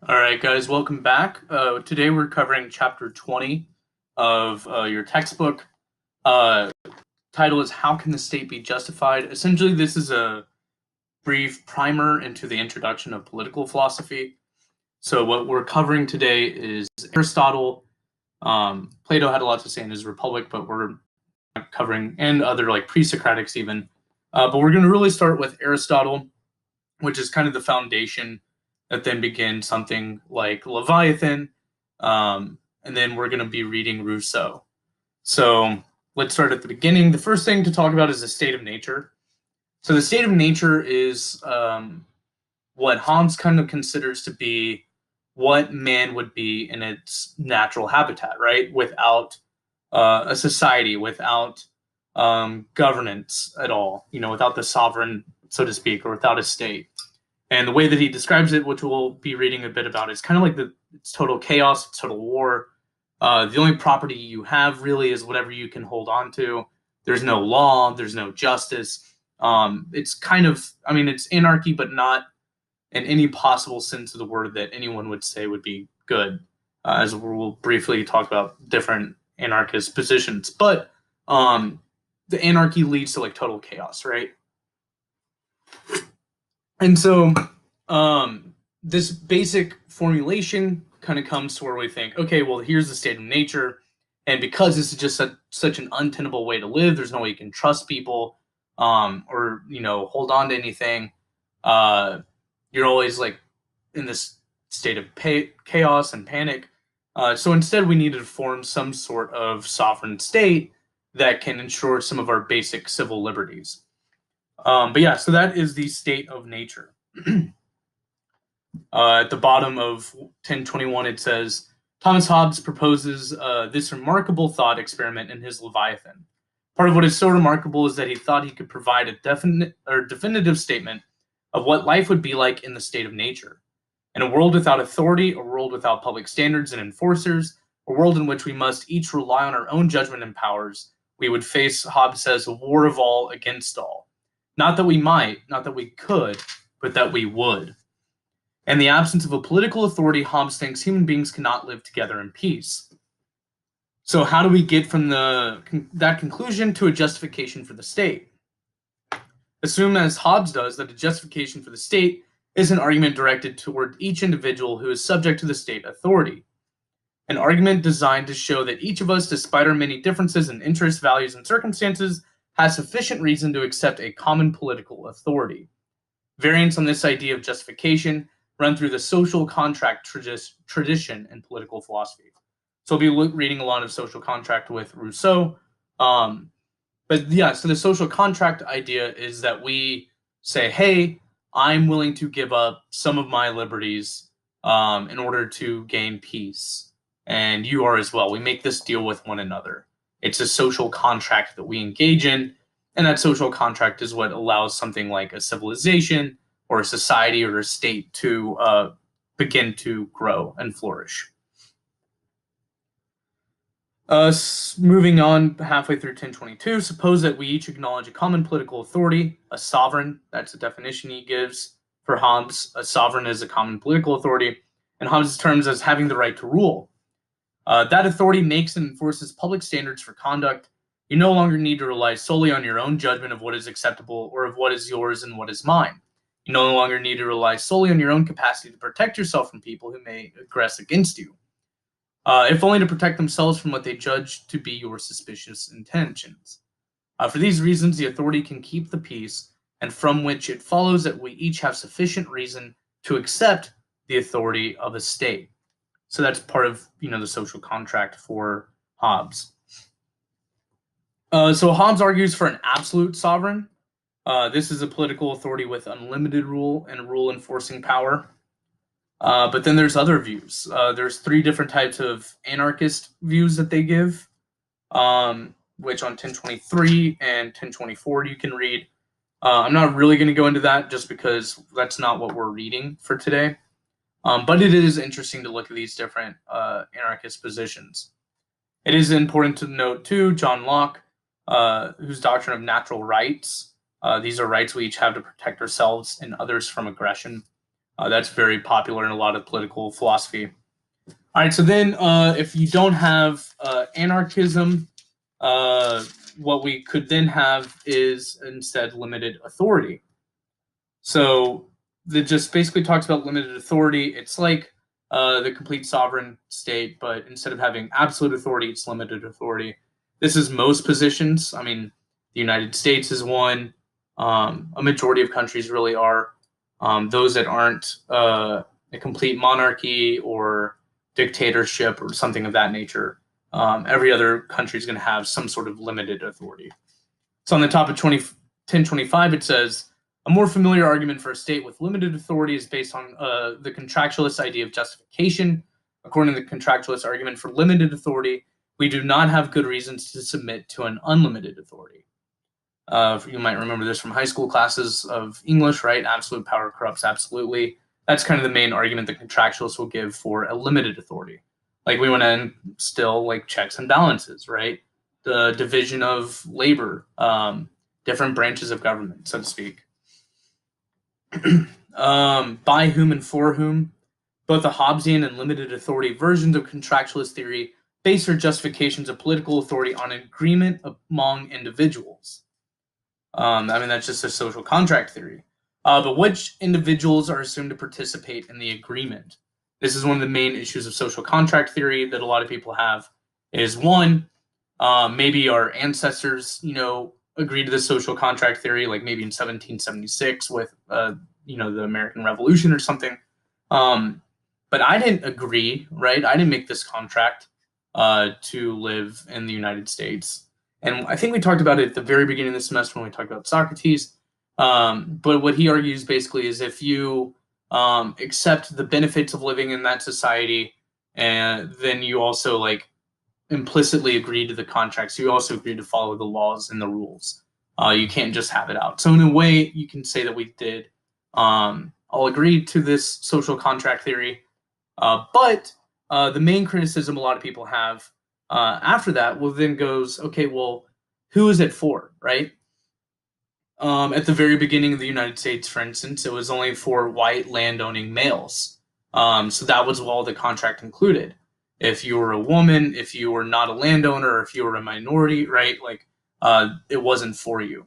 All right, guys, welcome back. Today we're covering chapter 20 of your textbook. Uh, Title is How Can the State Be Justified? Essentially, this is a brief primer into the introduction of political philosophy. So, what we're covering today is Aristotle. Plato had a lot to say in his Republic, but we're covering, and other like pre Socratics even. But we're going to really start with Aristotle, which is kind of the foundation that then begins something like Leviathan. And then we're going to be reading Rousseau. So let's start at the beginning. The first thing to talk about is the state of nature. So the state of nature is what Hobbes kind of considers to be what man would be in its natural habitat, right? Without a society, without governance at all, without the sovereign, so to speak, or without a state. And the way that he describes it, which we'll be reading a bit about, is kind of like it's total chaos, it's total war. The only property you have really is whatever you can hold on to. There's no law, there's no justice. It's kind of, it's anarchy, but not in any possible sense of the word that anyone would say would be good, as we'll briefly talk about different anarchist positions. But the anarchy leads to like total chaos, right? And so this basic formulation kind of comes to where we think, okay, well, here's the state of nature. And because this is just such an untenable way to live, there's no way you can trust people or, hold on to anything. You're always like in this state of chaos and panic. So instead, we need to form some sort of sovereign state that can ensure some of our basic civil liberties. But yeah, so that is the state of nature. At the bottom of 1021, it says, Thomas Hobbes proposes this remarkable thought experiment in his Leviathan. Part of what is so remarkable is that he thought he could provide a definite or definitive statement of what life would be like in the state of nature. In a world without authority, a world without public standards and enforcers, a world in which we must each rely on our own judgment and powers, we would face, Hobbes says, a war of all against all. Not that we might, not that we could, but that we would. In the absence of a political authority, Hobbes thinks human beings cannot live together in peace. So how do we get from that conclusion to a justification for the state? Assume, as Hobbes does, that a justification for the state is an argument directed toward each individual who is subject to the state authority. An argument designed to show that each of us, despite our many differences in interests, values, and circumstances, has sufficient reason to accept a common political authority. Variants on this idea of justification run through the social contract tradition in political philosophy. So we'll be reading a lot of social contract with Rousseau. But yeah, so the social contract idea is that we say, hey, I'm willing to give up some of my liberties in order to gain peace. And you are as well. We make this deal with one another. It's a social contract that we engage in. And that social contract is what allows something like a civilization or a society or a state to begin to grow and flourish. Moving on halfway through 1022, suppose that we each acknowledge a common political authority, a sovereign. That's a definition he gives for Hobbes. A sovereign is a common political authority, and Hobbes terms as having the right to rule. That authority makes and enforces public standards for conduct. You no longer need to rely solely on your own judgment of what is acceptable or of what is yours and what is mine. You no longer need to rely solely on your own capacity to protect yourself from people who may aggress against you, if only to protect themselves from what they judge to be your suspicious intentions. For these reasons, the authority can keep the peace, and from which it follows that we each have sufficient reason to accept the authority of a state. So that's part of the social contract for Hobbes. So Hobbes argues for an absolute sovereign. This is a political authority with unlimited rule and rule enforcing power. But then there's other views. There's three different types of anarchist views that they give, which on 1023 and 1024 you can read. I'm not really going to go into that just because that's not what we're reading for today. But it is interesting to look at these different anarchist positions. It is important to note, too, John Locke, whose doctrine of natural rights. These are rights we each have to protect ourselves and others from aggression. That's very popular in a lot of political philosophy. All right, so then if you don't have anarchism, what we could then have is instead limited authority. So that just basically talks about limited authority. It's like the complete sovereign state, but instead of having absolute authority, it's limited authority. This is most positions. I mean, the United States is one. A majority of countries really are. Those that aren't a complete monarchy or dictatorship or something of that nature, every other country is going to have some sort of limited authority. So on the top of 1025, it says, a more familiar argument for a state with limited authority is based on the contractualist idea of justification. According to the contractualist argument for limited authority, we do not have good reasons to submit to an unlimited authority. You might remember this from high school classes of English, right? Absolute power corrupts absolutely. That's kind of the main argument that contractualists will give for a limited authority. Like we want to instill like checks and balances, right? The division of labor, different branches of government, so to speak. By whom and for whom. Both the Hobbesian and limited authority versions of contractualist theory base their justifications of political authority on agreement among individuals. I mean, that's just a social contract theory. But which individuals are assumed to participate in the agreement? This is one of the main issues of social contract theory that a lot of people have. Is one, maybe our ancestors, agreed to the social contract theory, like maybe in 1776 with, the American Revolution or something. But I didn't agree, right? I didn't make this contract to live in the United States. And I think we talked about it at the very beginning of the semester when we talked about Socrates. But what he argues basically is if you accept the benefits of living in that society, and then you also like implicitly agree to the contracts. You also agree to follow the laws and the rules. You can't just have it out. So in a way, you can say that we did all agree to this social contract theory. But the main criticism a lot of people have after that then goes, okay, well, who is it for, right? At the very beginning of the United States, for instance, it was only for white landowning males. So that was all the contract included. If you were a woman, if you were not a landowner, if you were a minority, right? Like it wasn't for you.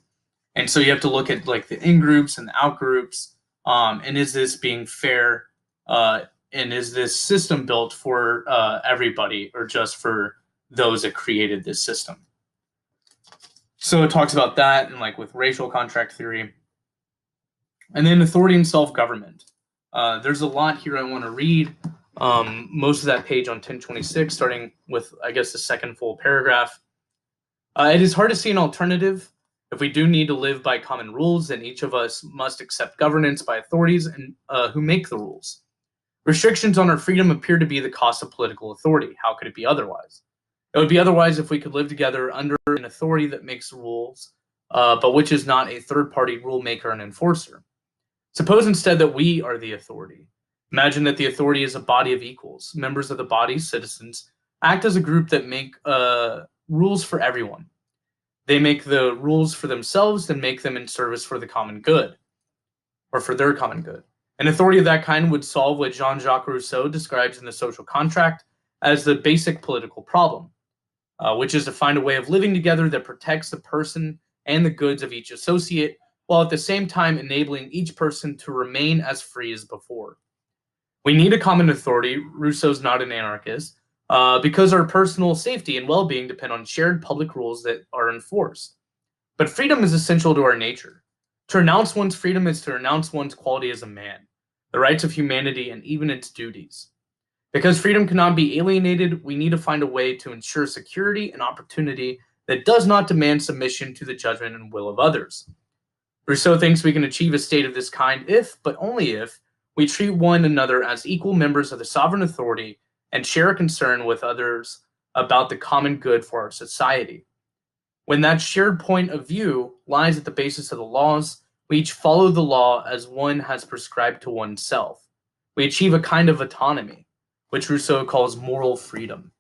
And so you have to look at like the in groups and the out groups. And is this being fair? And is this system built for everybody or just for those that created this system? So it talks about that and like with racial contract theory. And then authority and self-government. There's a lot here I want to read. Most of that page on 1026, starting with, I guess, the second full paragraph. It is hard to see an alternative. If we do need to live by common rules, then each of us must accept governance by authorities and who make the rules. Restrictions on our freedom appear to be the cost of political authority. How could it be otherwise? It would be otherwise if we could live together under an authority that makes rules, but which is not a third-party rule maker and enforcer. Suppose instead that we are the authority. Imagine that the authority is a body of equals. Members of the body, citizens, act as a group that make rules for everyone. They make the rules for themselves and make them in service for the common good, or for their common good. An authority of that kind would solve what Jean-Jacques Rousseau describes in The Social Contract as the basic political problem, which is to find a way of living together that protects the person and the goods of each associate, while at the same time enabling each person to remain as free as before. We need a common authority. Rousseau's not an anarchist, because our personal safety and well-being depend on shared public rules that are enforced. But freedom is essential to our nature. To renounce one's freedom is to renounce one's quality as a man, the rights of humanity, and even its duties. Because freedom cannot be alienated, we need to find a way to ensure security and opportunity that does not demand submission to the judgment and will of others. Rousseau thinks we can achieve a state of this kind if, but only if, we treat one another as equal members of the sovereign authority and share a concern with others about the common good for our society. When that shared point of view lies at the basis of the laws, we each follow the law as one has prescribed to oneself. We achieve a kind of autonomy, which Rousseau calls moral freedom.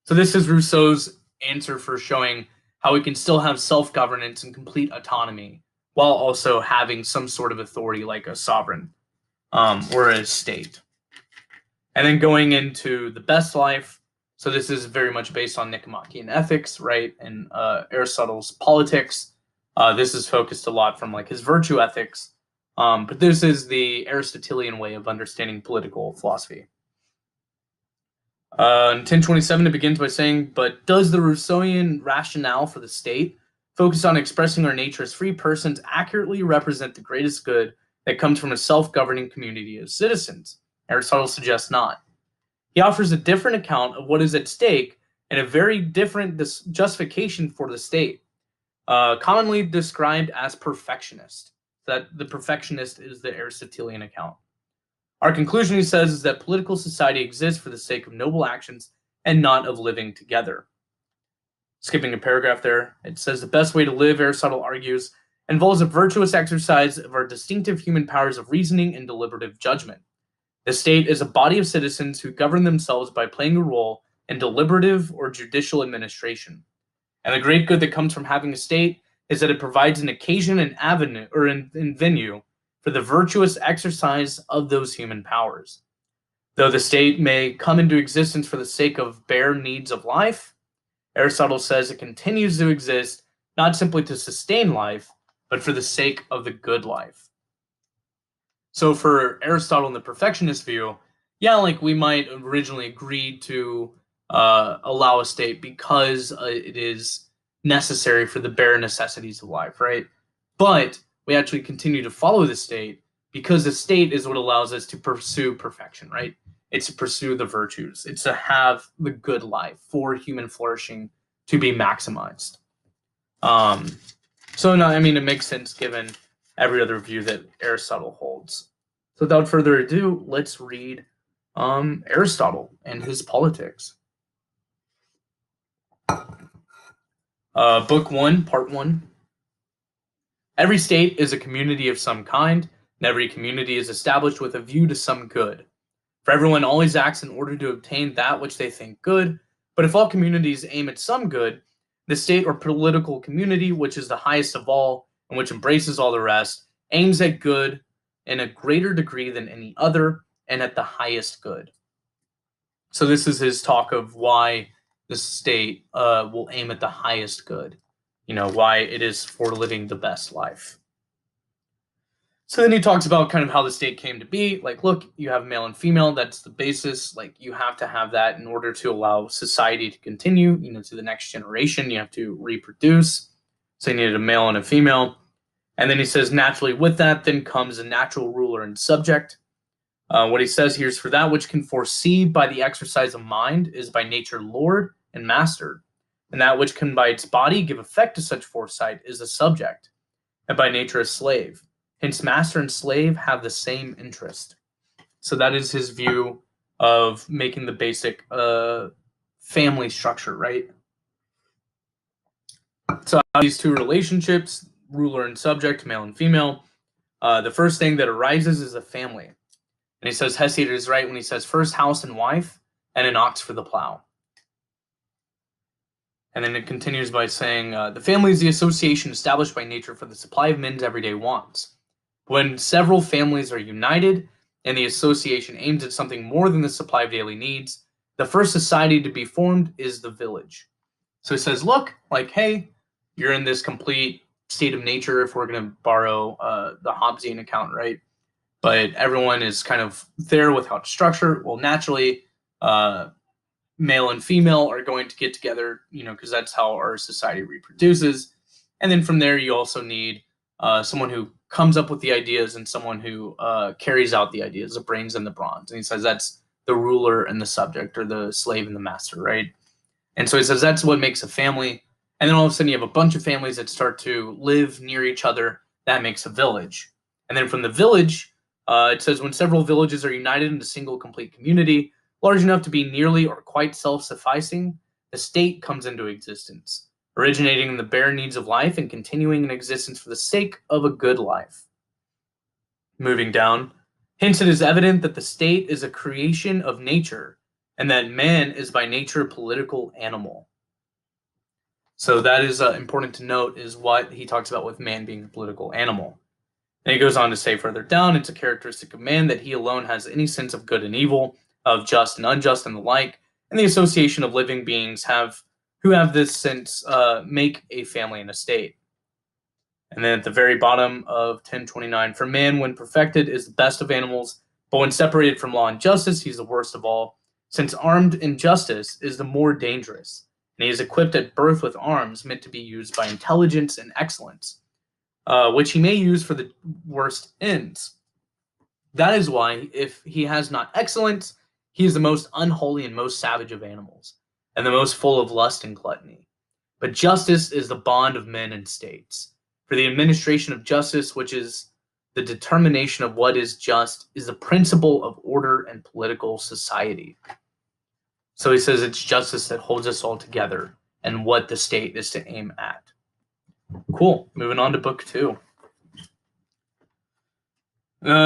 So this is Rousseau's answer for showing how we can still have self-governance and complete autonomy while also having some sort of authority like a sovereign. or a state. And then going into the best life, so this is very much based on Nicomachean ethics, right? And Aristotle's politics. This is focused a lot from like his virtue ethics, but this is the Aristotelian way of understanding political philosophy. In 1027, it begins by saying, but does the Rousseauian rationale for the state focus on expressing our nature as free persons accurately represent the greatest good that comes from a self-governing community of citizens? Aristotle suggests not. He offers a different account of what is at stake and a very different justification for the state, commonly described as perfectionist. That the perfectionist is the Aristotelian account. Our conclusion, he says, is that political society exists for the sake of noble actions and not of living together. Skipping a paragraph there, it says the best way to live, Aristotle argues, involves a virtuous exercise of our distinctive human powers of reasoning and deliberative judgment. The state is a body of citizens who govern themselves by playing a role in deliberative or judicial administration. And the great good that comes from having a state is that it provides an occasion and avenue or in venue for the virtuous exercise of those human powers. Though the state may come into existence for the sake of bare needs of life, Aristotle says it continues to exist not simply to sustain life, but for the sake of the good life. So for Aristotle and the perfectionist view, yeah, like we might originally agree to allow a state because it is necessary for the bare necessities of life, right? But we actually continue to follow the state because the state is what allows us to pursue perfection, right? It's to pursue the virtues. It's to have the good life for human flourishing to be maximized. So no, I mean, it makes sense given every other view that Aristotle holds. So without further ado, let's read Aristotle and his politics. Book 1, Part 1. Every state is a community of some kind, and every community is established with a view to some good. For everyone always acts in order to obtain that which they think good, but if all communities aim at some good, the state or political community, which is the highest of all, and which embraces all the rest, aims at good in a greater degree than any other, and at the highest good. So this is his talk of why the state will aim at the highest good. You know, why it is for living the best life. So then he talks about kind of how the state came to be. Like, look, you have male and female. That's the basis. Like, you have to have that in order to allow society to continue, you know, to the next generation. You have to reproduce. So you needed a male and a female. And then he says, naturally, with that, then comes a natural ruler and subject. What he says here is, for that which can foresee by the exercise of mind is by nature lord and master. And that which can by its body give effect to such foresight is a subject, and by nature a slave. Hence, master and slave have the same interest. So that is his view of making the basic family structure, right? So these two relationships, ruler and subject, male and female, the first thing that arises is a family. And he says Hesiod is right when he says first house and wife, and an ox for the plow. And then it continues by saying, the family is the association established by nature for the supply of men's everyday wants. When several families are united and the association aims at something more than the supply of daily needs, the first society to be formed is the village. So it says, look, like, hey, you're in this complete state of nature, if we're going to borrow the Hobbesian account, right? But everyone is kind of there without structure. Well, naturally, male and female are going to get together, you know, because that's how our society reproduces. And then from there, you also need someone who comes up with the ideas and someone who carries out the ideas, the brains and the bronze. And he says that's the ruler and the subject, or the slave and the master, right? And so he says that's what makes a family. And then all of a sudden you have a bunch of families that start to live near each other. That makes a village. And then from the village, it says when several villages are united into a single complete community, large enough to be nearly or quite self-sufficing, the state comes into existence, originating in the bare needs of life and continuing in existence for the sake of a good life. Moving down, hence it is evident that the state is a creation of nature, and that man is by nature a political animal. So that is important to note, is what he talks about with man being a political animal. And he goes on to say further down, it's a characteristic of man that he alone has any sense of good and evil, of just and unjust and the like, and the association of living beings who have this sense make a family and a state. And then at the very bottom of 1029, for man, when perfected, is the best of animals, but when separated from law and justice, he's the worst of all, since armed injustice is the more dangerous, and he is equipped at birth with arms meant to be used by intelligence and excellence, which he may use for the worst ends. That is why, if he has not excellence, he is the most unholy and most savage of animals, and the most full of lust and gluttony. But justice is the bond of men and states. For the administration of justice, which is the determination of what is just, is the principle of order and political society. So he says it's justice that holds us all together and what the state is to aim at. Cool. Moving on to book 2.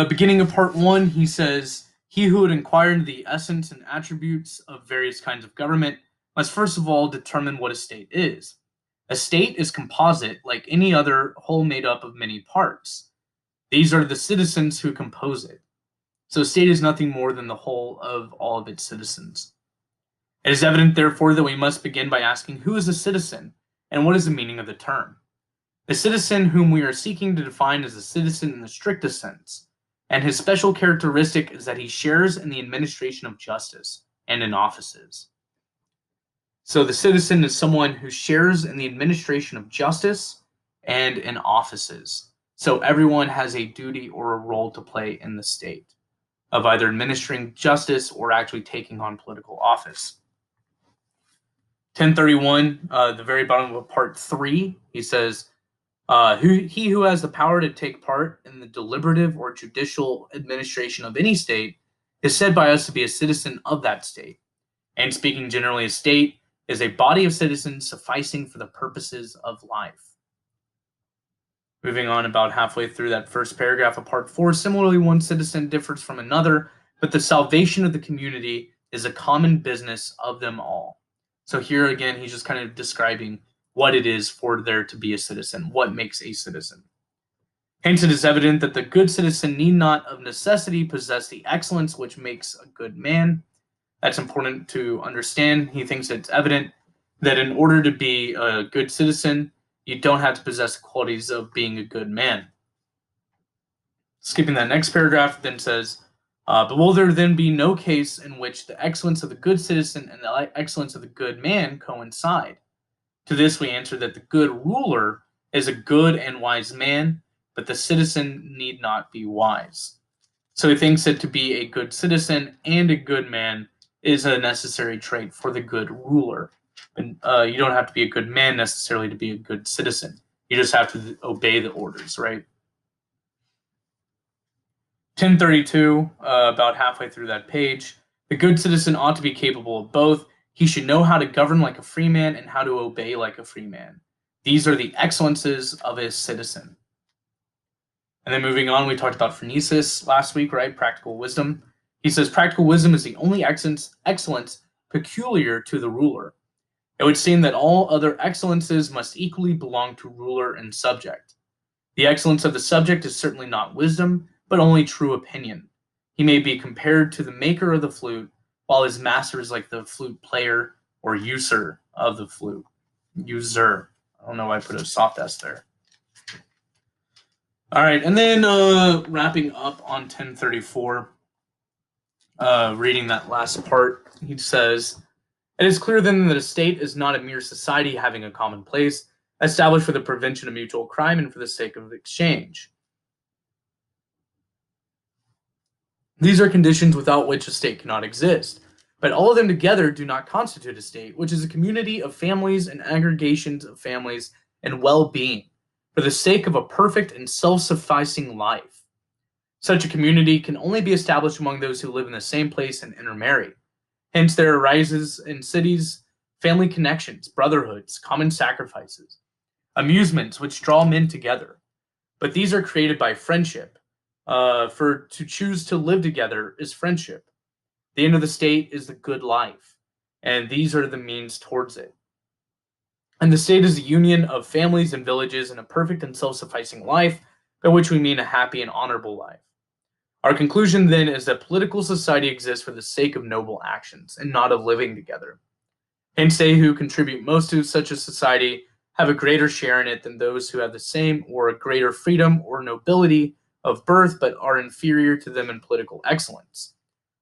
Beginning of part 1, he says, he who would inquire into the essence and attributes of various kinds of government must first of all determine what a state is. A state is composite, like any other whole made up of many parts. These are the citizens who compose it. So a state is nothing more than the whole of all of its citizens. It is evident, therefore, that we must begin by asking who is a citizen and what is the meaning of the term. The citizen whom we are seeking to define is a citizen in the strictest sense, and his special characteristic is that he shares in the administration of justice and in offices. So the citizen is someone who shares in the administration of justice and in offices. So everyone has a duty or a role to play in the state of either administering justice or actually taking on political office. 1031, the very bottom of part 3, he says, he who has the power to take part in the deliberative or judicial administration of any state is said by us to be a citizen of that state. And speaking generally, a state is a body of citizens sufficing for the purposes of life. Moving on about halfway through that first paragraph of part 4, similarly, one citizen differs from another, but the salvation of the community is a common business of them all. So here again, he's just kind of describing what it is for there to be a citizen, what makes a citizen. Hence, it is evident that the good citizen need not of necessity possess the excellence which makes a good man. That's important to understand. He thinks it's evident that in order to be a good citizen, you don't have to possess the qualities of being a good man. Skipping that next paragraph, then says, but will there then be no case in which the excellence of the good citizen and the excellence of the good man coincide? To this we answer that the good ruler is a good and wise man, but the citizen need not be wise. So he thinks that to be a good citizen and a good man is a necessary trait for the good ruler. And you don't have to be a good man necessarily to be a good citizen. You just have to obey the orders, right? 1032, about halfway through that page, the good citizen ought to be capable of both. He should know how to govern like a free man and how to obey like a free man. These are the excellences of a citizen. And then moving on, we talked about phronesis last week, right? Practical wisdom. He says practical wisdom is the only excellence peculiar to the ruler. It would seem that all other excellences must equally belong to ruler and subject. The excellence of the subject is certainly not wisdom, but only true opinion. He may be compared to the maker of the flute, while his master is like the flute player or user of the flute. User. I don't know why I put a soft S there. All right, and then wrapping up on 1034, reading that last part, he says, it is clear then that a state is not a mere society having a common place, established for the prevention of mutual crime and for the sake of exchange. These are conditions without which a state cannot exist, but all of them together do not constitute a state, which is a community of families and aggregations of families and well-being, for the sake of a perfect and self-sufficing life. Such a community can only be established among those who live in the same place and intermarry. Hence, there arises in cities family connections, brotherhoods, common sacrifices, amusements which draw men together. But these are created by friendship. For to choose to live together is friendship. The end of the state is the good life, and these are the means towards it. And the state is a union of families and villages in a perfect and self-sufficing life, by which we mean a happy and honorable life. Our conclusion then is that political society exists for the sake of noble actions and not of living together. Hence, they who contribute most to such a society have a greater share in it than those who have the same or a greater freedom or nobility of birth but are inferior to them in political excellence,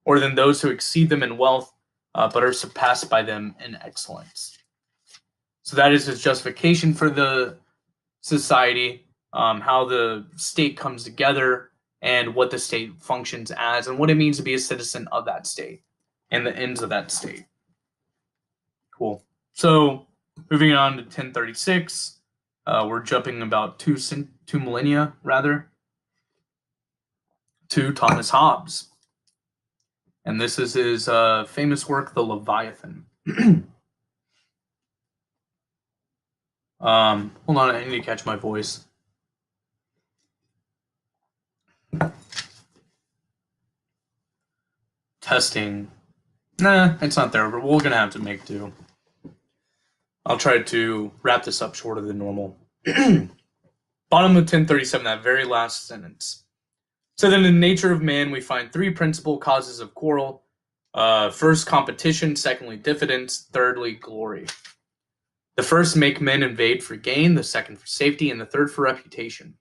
or than those who exceed them in wealth but are surpassed by them in excellence. So that is his justification for the society, how the state comes together, and what the state functions as, and what it means to be a citizen of that state, and the ends of that state. Cool. So moving on to 1036, we're jumping about two millennia, rather, to Thomas Hobbes. And this is his famous work, The Leviathan. Hold on, I need to catch my voice. Testing. Nah, it's not there, but we're going to have to make do. I'll try to wrap this up shorter than normal. Bottom of 1037, that very last sentence. So then in the nature of man, we find three principal causes of quarrel. First, competition. Secondly, diffidence. Thirdly, glory. The first make men invade for gain, the second for safety, and the third for reputation.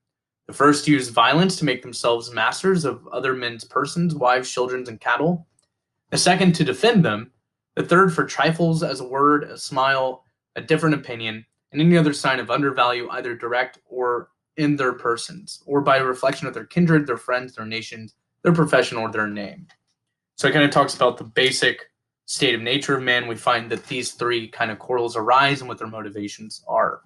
The first use violence to make themselves masters of other men's persons, wives, children, and cattle. The second to defend them. The third for trifles, as a word, a smile, a different opinion, and any other sign of undervalue, either direct or in their persons, or by reflection of their kindred, their friends, their nations, their profession, or their name. So it kind of talks about the basic state of nature of man. We find that these three kind of quarrels arise and what their motivations are.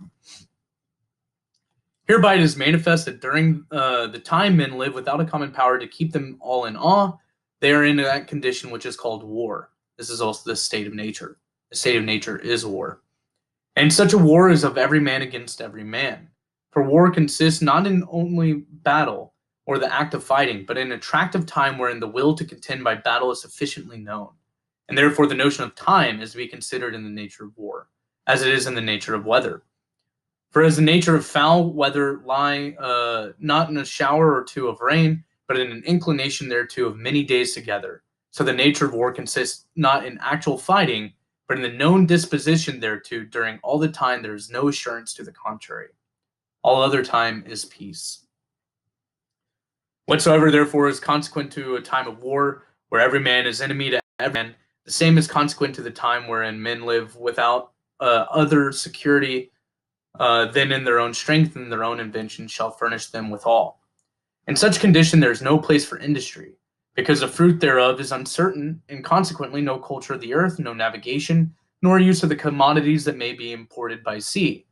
Hereby it is manifest that during the time men live without a common power to keep them all in awe, they are in that condition which is called war. This is also the state of nature. The state of nature is war. And such a war is of every man against every man. For war consists not in only battle or the act of fighting, but in a tract of time wherein the will to contend by battle is sufficiently known. And therefore the notion of time is to be considered in the nature of war, as it is in the nature of weather. For as the nature of foul weather lie not in a shower or two of rain, but in an inclination thereto of many days together, so the nature of war consists not in actual fighting, but in the known disposition thereto during all the time there is no assurance to the contrary. All other time is peace. Whatsoever therefore is consequent to a time of war, where every man is enemy to every man, the same is consequent to the time wherein men live without other security than in their own strength and their own invention shall furnish them withal. In such condition there is no place for industry, because the fruit thereof is uncertain, and consequently no culture of the earth, no navigation, nor use of the commodities that may be imported by sea.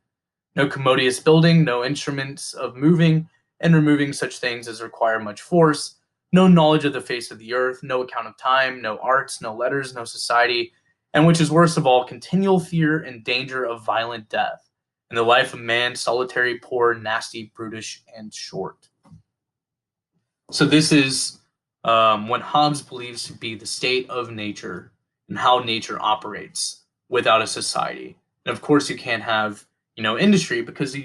No commodious building, no instruments of moving and removing such things as require much force, no knowledge of the face of the earth, no account of time, no arts, no letters, no society, and which is worst of all, continual fear and danger of violent death, and the life of man solitary, poor, nasty, brutish, and short. So this is what Hobbes believes to be the state of nature and how nature operates without a society. And of course you can't have industry, because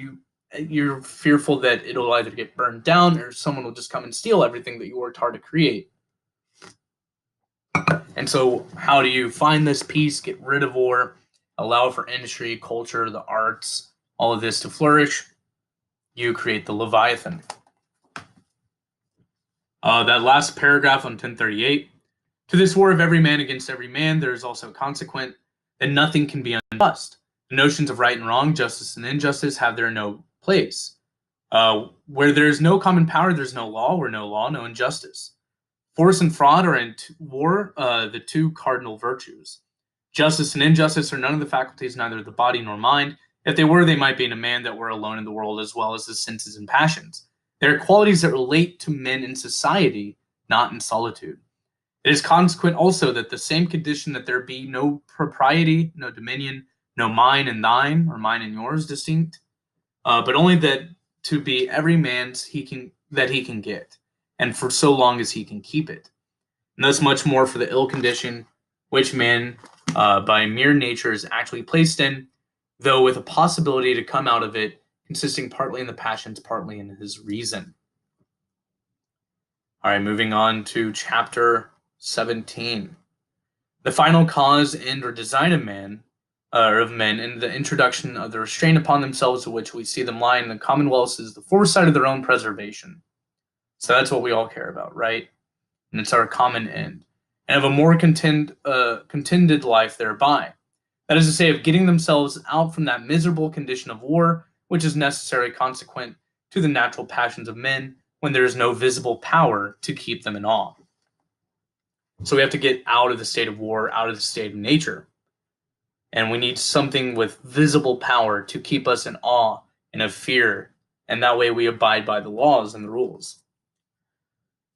you're fearful that it'll either get burned down or someone will just come and steal everything that you worked hard to create. And so how do you find this peace, get rid of war, allow for industry, culture, the arts, all of this to flourish? You create the Leviathan. That last paragraph on 1038, to this war of every man against every man, there is also consequent that nothing can be unjust. The notions of right and wrong, justice and injustice have there no place. Where there is no common power, there's no law. Where no law, no injustice. Force and fraud are in war the two cardinal virtues. Justice and injustice are none of the faculties, neither of the body nor mind. If they were, they might be in a man that were alone in the world, as well as the senses and passions. They are qualities that relate to men in society, not in solitude. It is consequent also that the same condition that there be no propriety, no dominion, no mine and thine, or mine and yours distinct, but only that to be every man's he can get, and for so long as he can keep it. And thus much more for the ill condition which man by mere nature is actually placed in, though with a possibility to come out of it, consisting partly in the passions, partly in his reason. All right, moving on to chapter 17. The final cause, end, or design of man, or of men, and the introduction of the restraint upon themselves of which we see them lie in the commonwealths is the foresight of their own preservation. So that's what we all care about, right? And it's our common end. And of a more contended life thereby. That is to say, of getting themselves out from that miserable condition of war, which is necessary consequent to the natural passions of men, when there is no visible power to keep them in awe. So we have to get out of the state of war, out of the state of nature. And we need something with visible power to keep us in awe and of fear. And that way we abide by the laws and the rules.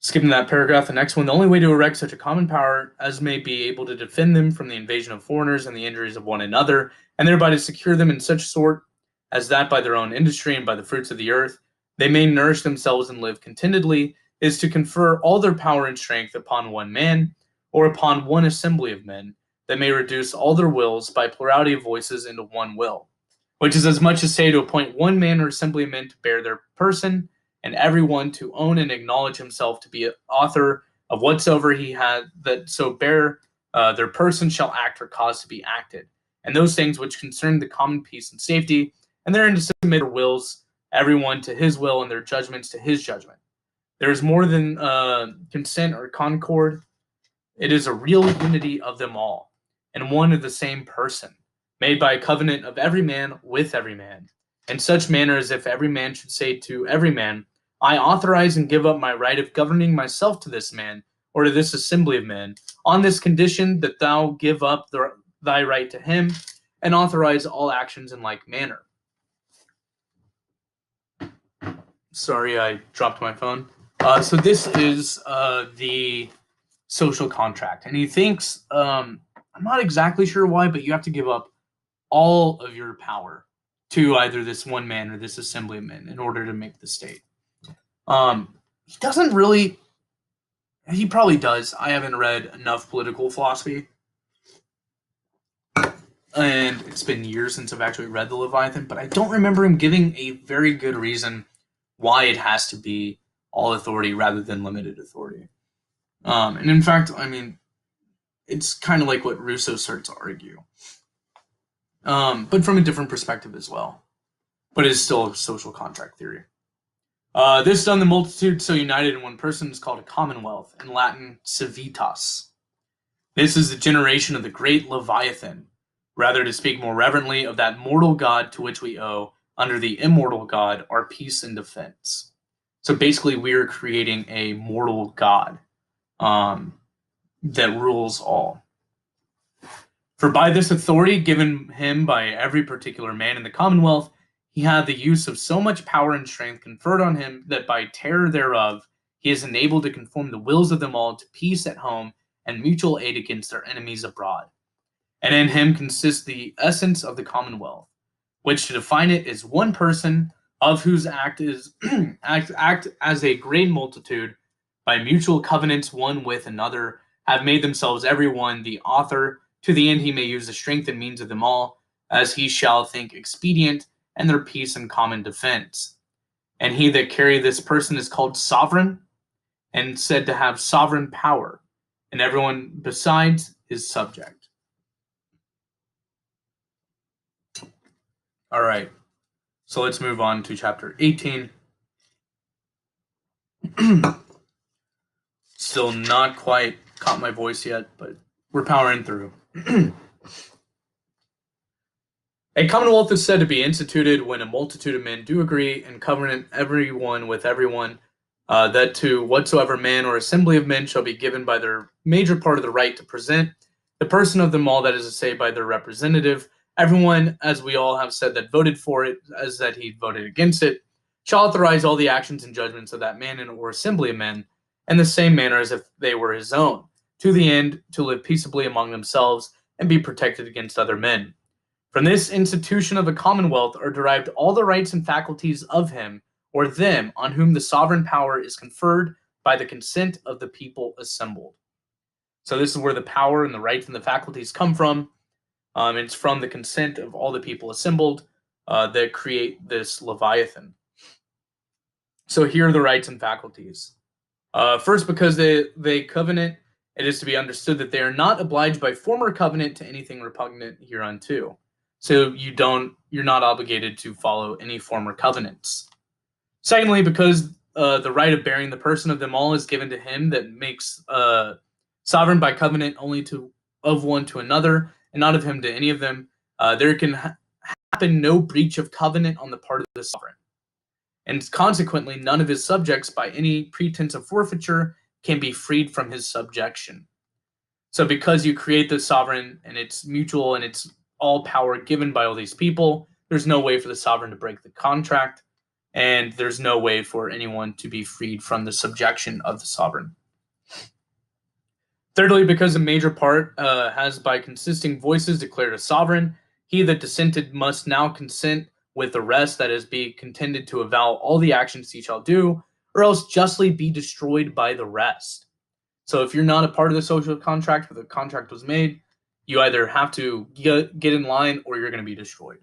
Skipping that paragraph, the next one, the only way to erect such a common power as may be able to defend them from the invasion of foreigners and the injuries of one another, and thereby to secure them in such sort as that by their own industry and by the fruits of the earth they may nourish themselves and live contentedly, is to confer all their power and strength upon one man, or upon one assembly of men, that may reduce all their wills by plurality of voices into one will, which is as much as say to appoint one man or assembly of men to bear their person, and every one to own and acknowledge himself to be author of whatsoever he had, that so bear their person shall act or cause to be acted, and those things which concern the common peace and safety, and therein to submit their wills, everyone to his will, and their judgments to his judgment. There is more than consent or concord. It is a real unity of them all, and one of the same person, made by a covenant of every man with every man, in such manner as if every man should say to every man, I authorize and give up my right of governing myself to this man, or to this assembly of men, on this condition that thou give up thy right to him, and authorize all actions in like manner. Sorry, I dropped my phone. So this is the social contract. And he thinks, I'm not exactly sure why, but you have to give up all of your power to either this one man or this assembly of men in order to make the state. He doesn't really, he probably does. I haven't read enough political philosophy. And it's been years since I've actually read the Leviathan, but I don't remember him giving a very good reason why it has to be all authority rather than limited authority. And in fact, I mean, it's kind of like what Rousseau starts to argue, but from a different perspective as well. But it's still a social contract theory. This done, the multitude so united in one person is called a commonwealth, in Latin, civitas. This is the generation of the great Leviathan, rather to speak more reverently of that mortal God to which we owe, under the immortal God, our peace and defense. So basically, we are creating a mortal God that rules all. For by this authority given him by every particular man in the commonwealth, he had the use of so much power and strength conferred on him that by terror thereof he is enabled to conform the wills of them all to peace at home and mutual aid against their enemies abroad. And in him consists the essence of the commonwealth, which to define it is one person, of whose act is act as a great multitude, by mutual covenants one with another, have made themselves every one the author, to the end he may use the strength and means of them all, as he shall think expedient, and their peace and common defense. And he that carry this person is called sovereign, and said to have sovereign power, and everyone besides is subject. All right, so let's move on to chapter 18. Still not quite caught my voice yet, but we're powering through. A commonwealth is said to be instituted when a multitude of men do agree and covenant every one with everyone, that to whatsoever man or assembly of men shall be given by their major part of the right to present the person of them all, that is to say, by their representative, everyone, as we all have said, that voted for it, as that he voted against it, shall authorize all the actions and judgments of that man or assembly of men, in the same manner as if they were his own, to the end to live peaceably among themselves and be protected against other men. From this institution of a commonwealth are derived all the rights and faculties of him or them on whom the sovereign power is conferred by the consent of the people assembled. So this is where the power and the rights and the faculties come from. It's from the consent of all the people assembled that create this Leviathan. So here are the rights and faculties. First, because they covenant, it is to be understood that they are not obliged by former covenant to anything repugnant hereunto. So you're not obligated to follow any former covenants. Secondly, because the right of bearing the person of them all is given to him that makes sovereign by covenant only of one to another, and not of him to any of them, there can happen no breach of covenant on the part of the sovereign. And consequently, none of his subjects, by any pretense of forfeiture, can be freed from his subjection. So because you create the sovereign, and it's mutual, and it's all power given by all these people, there's no way for the sovereign to break the contract, and there's no way for anyone to be freed from the subjection of the sovereign. Thirdly, because a major part has by consisting voices declared a sovereign, he that dissented must now consent with the rest, that is, be contended to avow all the actions he shall do, or else justly be destroyed by the rest. So if you're not a part of the social contract where the contract was made, you either have to get in line or you're going to be destroyed.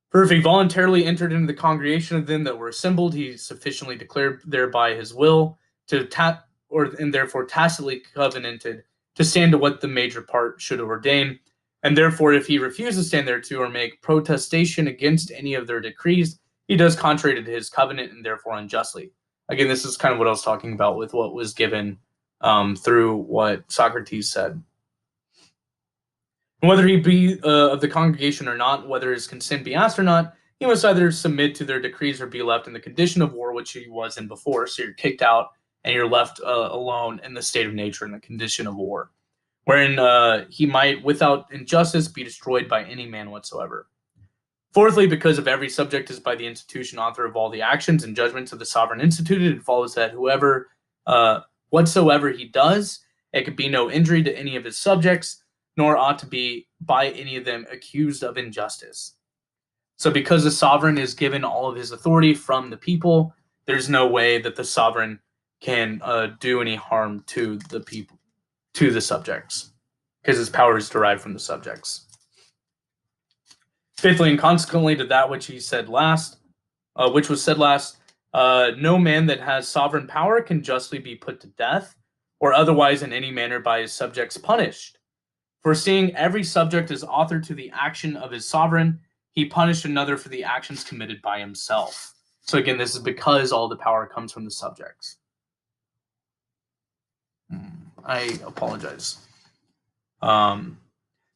For if he voluntarily entered into the congregation of them that were assembled, he sufficiently declared thereby his will and therefore tacitly covenanted to stand to what the major part should ordain. And therefore, if he refuse to stand thereto or make protestation against any of their decrees, he does contrary to his covenant and therefore unjustly. Again, this is kind of what I was talking about with what was given through what Socrates said. And whether he be of the congregation or not, whether his consent be asked or not, he must either submit to their decrees or be left in the condition of war which he was in before. So you're kicked out and you're left alone in the state of nature in the condition of war, wherein he might, without injustice, be destroyed by any man whatsoever. Fourthly, because of every subject is by the institution author of all the actions and judgments of the sovereign instituted, it follows that whatsoever he does, it could be no injury to any of his subjects, nor ought to be by any of them accused of injustice. So because the sovereign is given all of his authority from the people, there's no way that the sovereign can do any harm to the people, to the subjects, because his power is derived from the subjects. Fifthly, and consequently to that which was said last, no man that has sovereign power can justly be put to death, or otherwise in any manner by his subjects punished. For seeing every subject is author to the action of his sovereign, he punished another for the actions committed by himself. So again, this is because all the power comes from the subjects. I apologize.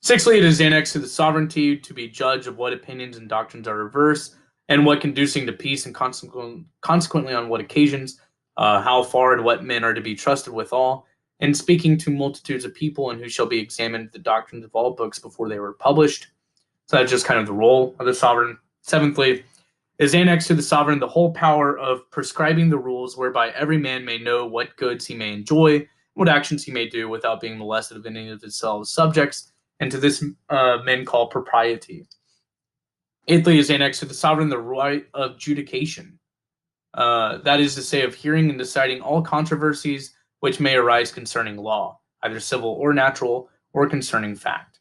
Sixthly, it is annexed to the sovereignty to be judge of what opinions and doctrines are reverse, and what conducing to peace, and consequently on what occasions, how far and what men are to be trusted withal, and speaking to multitudes of people, and who shall be examined the doctrines of all books before they were published. So that's just kind of the role of the sovereign. Seventhly, is annexed to the sovereign the whole power of prescribing the rules whereby every man may know what goods he may enjoy, what actions he may do without being molested of any of his subjects, and to this men call propriety. Eighthly, is annexed to the sovereign the right of judication. That is to say, of hearing and deciding all controversies which may arise concerning law, either civil or natural, or concerning fact.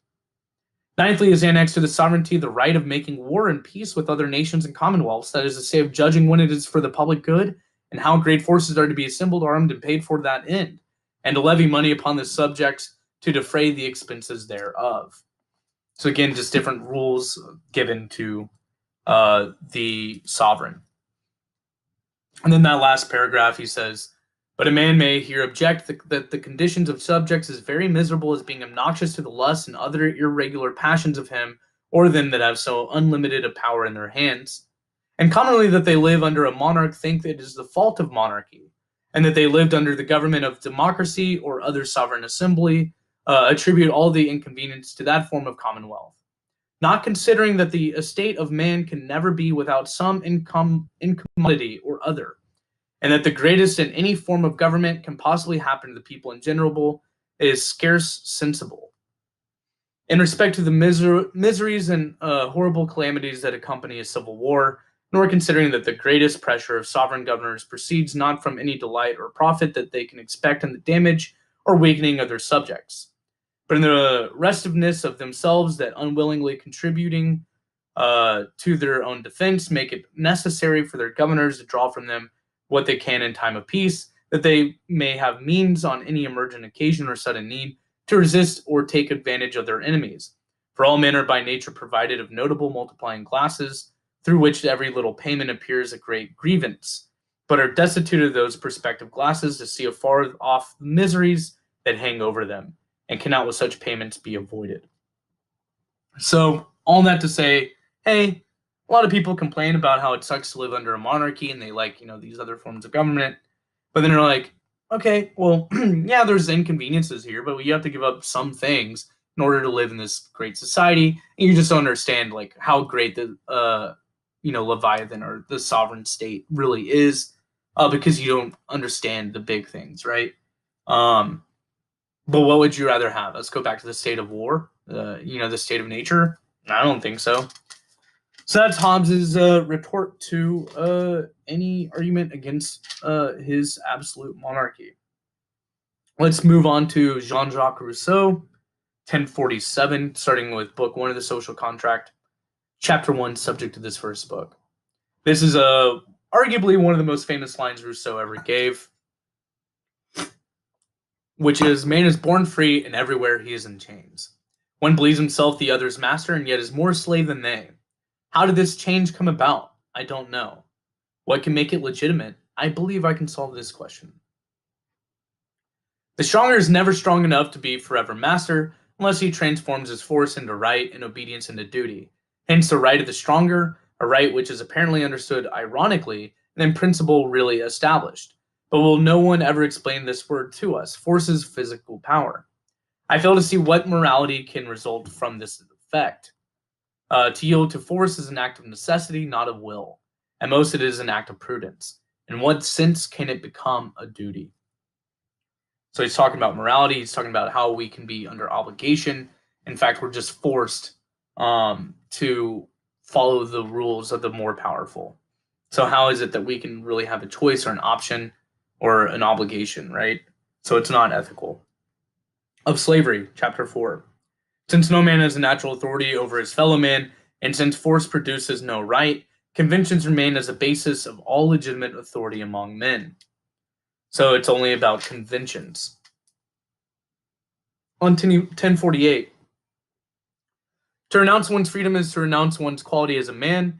Ninthly, is annexed to the sovereignty the right of making war and peace with other nations and commonwealths, that is to say, of judging when it is for the public good, and how great forces are to be assembled, armed, and paid for that end, and to levy money upon the subjects to defray the expenses thereof. So again, just different rules given to the sovereign. And then that last paragraph, he says, but a man may here object that the conditions of subjects is very miserable, as being obnoxious to the lusts and other irregular passions of him, or them that have so unlimited a power in their hands. And commonly that they live under a monarch think that it is the fault of monarchy, and that they lived under the government of democracy or other sovereign assembly, attribute all the inconvenience to that form of commonwealth, not considering that the estate of man can never be without some incommodity or other, and that the greatest in any form of government can possibly happen to the people in general is scarce sensible. In respect to the miseries and horrible calamities that accompany a civil war, nor considering that the greatest pressure of sovereign governors proceeds not from any delight or profit that they can expect in the damage or weakening of their subjects, but in the restiveness of themselves, that unwillingly contributing to their own defense make it necessary for their governors to draw from them what they can in time of peace, that they may have means on any emergent occasion or sudden need to resist or take advantage of their enemies. For all men are by nature provided of notable multiplying classes, through which every little payment appears a great grievance, but are destitute of those perspective glasses to see afar off the miseries that hang over them, and cannot with such payments be avoided. So, all that to say, hey, a lot of people complain about how it sucks to live under a monarchy and they like, these other forms of government. But then they're like, okay, well, yeah, there's inconveniences here, but you have to give up some things in order to live in this great society. And you just don't understand like how great the Leviathan or the sovereign state really is, because you don't understand the big things, right? But what would you rather have? Let's go back to the state of war, the state of nature. I don't think so. So that's Hobbes's retort to any argument against his absolute monarchy. Let's move on to Jean-Jacques Rousseau, 1047, starting with Book 1 of the Social Contract, Chapter 1, subject to this first book. This is arguably one of the most famous lines Rousseau ever gave, which is, "Man is born free, and everywhere he is in chains. One believes himself the other's master, and yet is more slave than they. How did this change come about? I don't know. What can make it legitimate? I believe I can solve this question. The stronger is never strong enough to be forever master, unless he transforms his force into right and obedience into duty. Hence the right of the stronger, a right which is apparently understood ironically, and in principle really established. But will no one ever explain this word to us? Force's physical power. I fail to see what morality can result from this effect. To yield to force is an act of necessity, not of will. At most, it is an act of prudence. In what sense can it become a duty?" So he's talking about morality. He's talking about how we can be under obligation. In fact, we're just forced to follow the rules of the more powerful. So how is it that we can really have a choice or an option or an obligation, right? So it's not ethical. Of slavery, chapter 4. Since no man has a natural authority over his fellow man, and since force produces no right, conventions remain as a basis of all legitimate authority among men. So it's only about conventions. On 1048. To renounce one's freedom is to renounce one's quality as a man,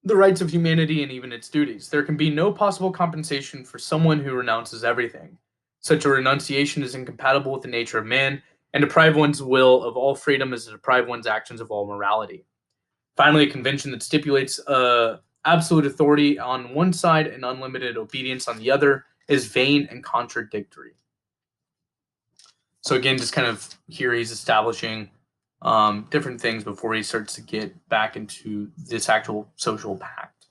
the rights of humanity, and even its duties. There can be no possible compensation for someone who renounces everything. Such a renunciation is incompatible with the nature of man, and deprive one's will of all freedom is to deprive one's actions of all morality. Finally, a convention that stipulates absolute authority on one side and unlimited obedience on the other is vain and contradictory. So again, just kind of here he's establishing different things before he starts to get back into this actual social pact.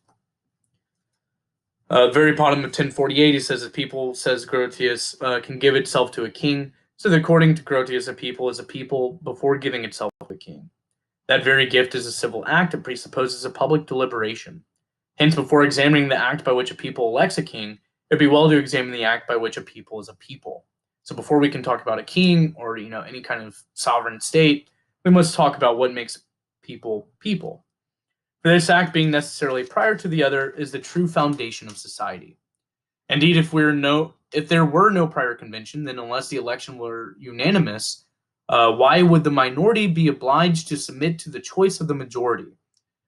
Very bottom of 1048, he says, "The people, says Grotius, can give itself to a king. So that according to Grotius, a people is a people before giving itself to a king. That very gift is a civil act. It presupposes a public deliberation. Hence, before examining the act by which a people elects a king, it would be well to examine the act by which a people is a people. So before we can talk about a king or any kind of sovereign state, we must talk about what makes people people. For this act being necessarily prior to the other is the true foundation of society. Indeed, if there were no prior convention, then unless the election were unanimous, why would the minority be obliged to submit to the choice of the majority?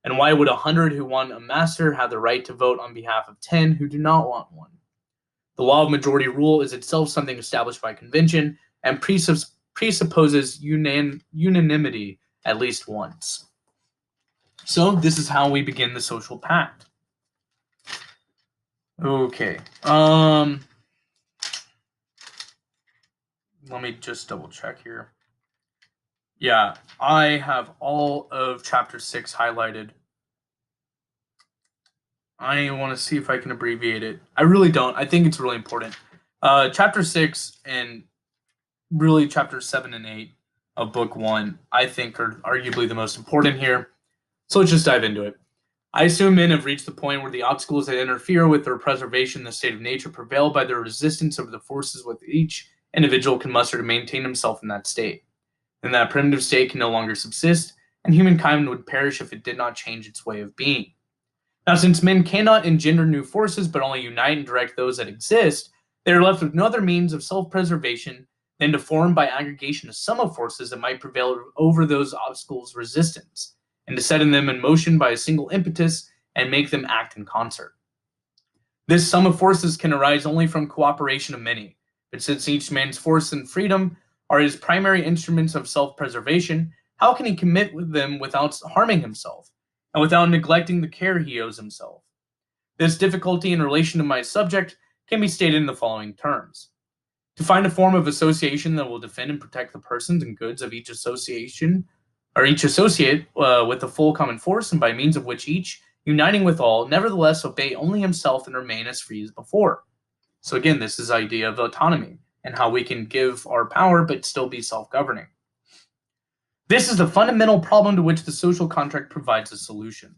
And why would 100 who want a master have the right to vote on behalf of 10 who do not want one? The law of majority rule is itself something established by convention and presupposes unanimity at least once." So this is how we begin the social pact. Okay. Let me just double check here. Yeah, I have all of chapter 6 highlighted. I want to see if I can abbreviate it. I really don't. I think it's really important. Chapter 6 and really chapters 7 and 8 of book 1, I think, are arguably the most important here. So let's just dive into it. I assume men have reached the point where the obstacles that interfere with their preservation in the state of nature prevail by their resistance over the forces with each individual can muster to maintain himself in that state. Then that primitive state can no longer subsist, and humankind would perish if it did not change its way of being. Now, since men cannot engender new forces but only unite and direct those that exist, they are left with no other means of self-preservation than to form by aggregation a sum of forces that might prevail over those obstacles' resistance, and to set them in motion by a single impetus and make them act in concert. This sum of forces can arise only from cooperation of many, but since each man's force and freedom are his primary instruments of self-preservation, how can he commit with them without harming himself, and without neglecting the care he owes himself? This difficulty in relation to my subject can be stated in the following terms. To find a form of association that will defend and protect the persons and goods of each association, or each associate with the full common force, and by means of which each, uniting with all, nevertheless obey only himself and remain as free as before. So again, this is the idea of autonomy and how we can give our power but still be self-governing. This is the fundamental problem to which the social contract provides a solution.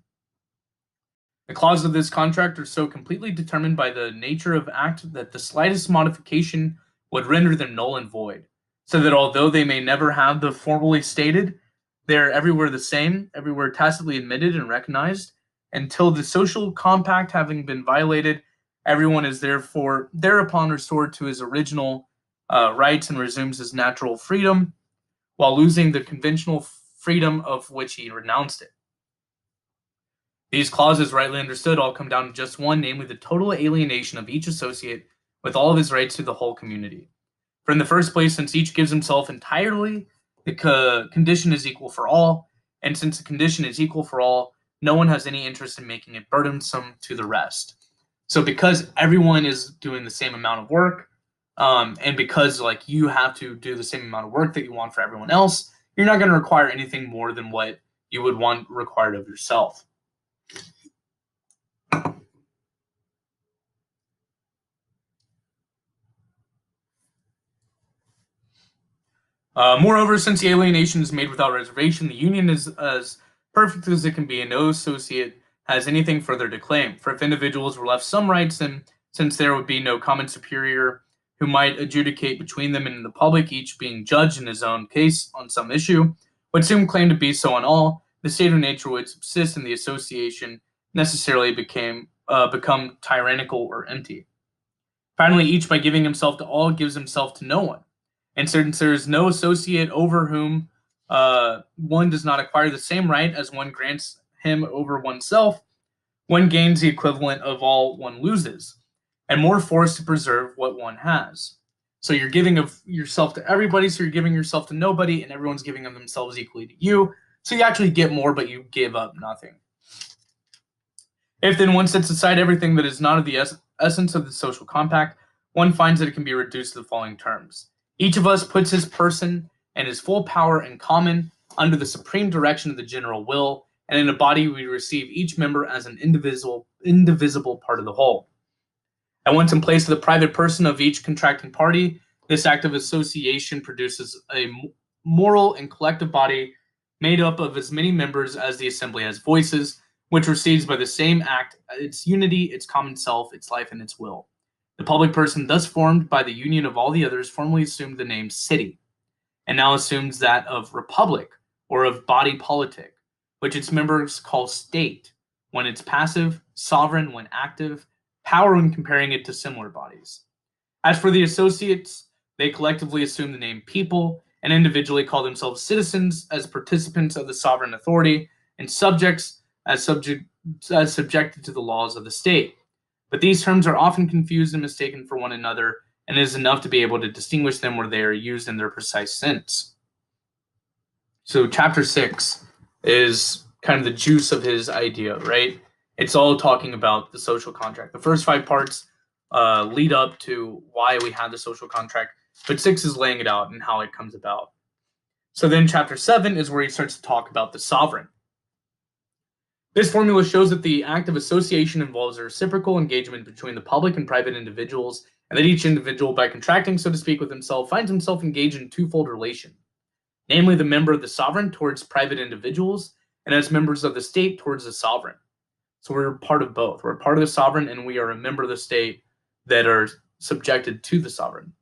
The clauses of this contract are so completely determined by the nature of act that the slightest modification would render them null and void, so that although they may never have the formally stated, they are everywhere the same, everywhere tacitly admitted and recognized, until the social compact having been violated, everyone is therefore thereupon restored to his original rights and resumes his natural freedom, while losing the conventional freedom of which he renounced it. These clauses, rightly understood, all come down to just one, namely the total alienation of each associate with all of his rights to the whole community. For in the first place, since each gives himself entirely, the condition is equal for all, and since the condition is equal for all, no one has any interest in making it burdensome to the rest. So because everyone is doing the same amount of work, and because like you have to do the same amount of work that you want for everyone else, you're not going to require anything more than what you would want required of yourself. Moreover, since the alienation is made without reservation, the union is as perfect as it can be, and no associate has anything further to claim. For if individuals were left some rights, then since there would be no common superior who might adjudicate between them and in the public, each being judged in his own case on some issue, would soon claim to be so on all, the state of nature would subsist, and the association necessarily become tyrannical or empty. Finally, each by giving himself to all gives himself to no one. And since there is no associate over whom one does not acquire the same right as one grants him over oneself, one gains the equivalent of all one loses, and more force to preserve what one has. So you're giving of yourself to everybody, so you're giving yourself to nobody, and everyone's giving of themselves equally to you. So you actually get more, but you give up nothing. If then one sets aside everything that is not of the essence of the social compact, one finds that it can be reduced to the following terms. Each of us puts his person and his full power in common under the supreme direction of the general will, and in a body we receive each member as an indivisible part of the whole. And once in place of the private person of each contracting party, this act of association produces a moral and collective body made up of as many members as the assembly has voices, which receives by the same act its unity, its common self, its life, and its will. The public person thus formed by the union of all the others formerly assumed the name city, and now assumes that of republic or of body politic, which its members call state when it's passive, sovereign when active, power when comparing it to similar bodies. As for the associates, they collectively assume the name people and individually call themselves citizens as participants of the sovereign authority, and subjects as subjected to the laws of the state. But these terms are often confused and mistaken for one another, and it is enough to be able to distinguish them where they are used in their precise sense. So chapter 6 is kind of the juice of his idea, right? It's all talking about the social contract. The first 5 parts lead up to why we have the social contract, but 6 is laying it out and how it comes about. So then chapter 7 is where he starts to talk about the sovereign. This formula shows that the act of association involves a reciprocal engagement between the public and private individuals, and that each individual, by contracting, so to speak, with himself, finds himself engaged in a twofold relation, namely the member of the sovereign towards private individuals, and as members of the state towards the sovereign. So we're part of both. We're part of the sovereign, and we are a member of the state that are subjected to the sovereign.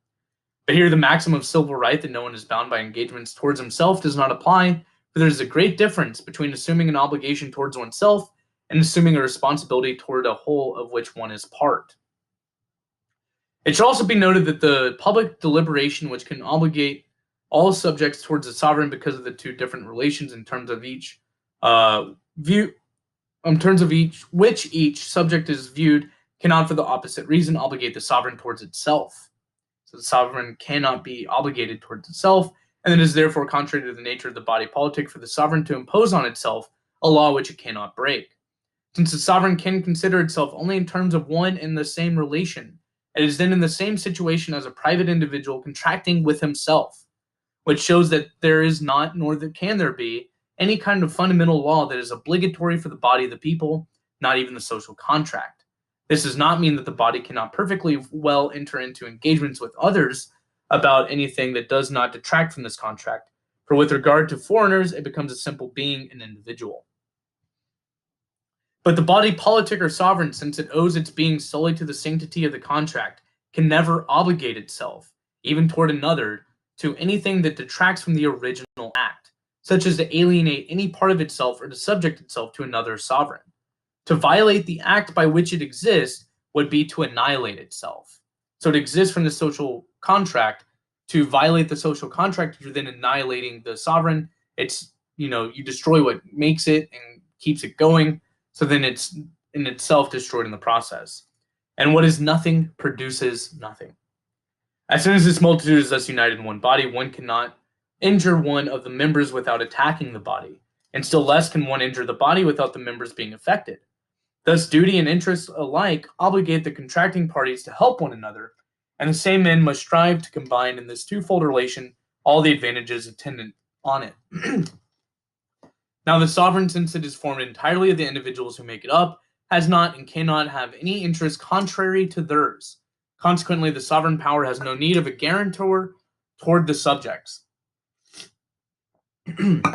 But here the maxim of civil right that no one is bound by engagements towards himself does not apply, for there is a great difference between assuming an obligation towards oneself and assuming a responsibility toward a whole of which one is part. It should also be noted that the public deliberation which can obligate all subjects towards the sovereign because of the two different relations in terms of each which each subject is viewed cannot, for the opposite reason, obligate the sovereign towards itself. So the sovereign cannot be obligated towards itself, and it is therefore contrary to the nature of the body politic for the sovereign to impose on itself a law which it cannot break. Since the sovereign can consider itself only in terms of one and the same relation, it is then in the same situation as a private individual contracting with himself, which shows that there is not, nor can there be, any kind of fundamental law that is obligatory for the body of the people, not even the social contract. This does not mean that the body cannot perfectly well enter into engagements with others about anything that does not detract from this contract, for with regard to foreigners, it becomes a simple being, an individual. But the body politic or sovereign, since it owes its being solely to the sanctity of the contract, can never obligate itself, even toward another, to anything that detracts from the original act, such as to alienate any part of itself or to subject itself to another sovereign. To violate the act by which it exists would be to annihilate itself. So it exists from the social contract. To violate the social contract, you're then annihilating the sovereign. It's, you destroy what makes it and keeps it going. So then it's in itself destroyed in the process. And what is nothing produces nothing. As soon as this multitude is thus united in one body, one cannot injure one of the members without attacking the body, and still less can one injure the body without the members being affected. Thus, duty and interest alike obligate the contracting parties to help one another, and the same men must strive to combine in this twofold relation all the advantages attendant on it. Now, the sovereign, since it is formed entirely of the individuals who make it up, has not and cannot have any interest contrary to theirs. Consequently, the sovereign power has no need of a guarantor toward the subjects,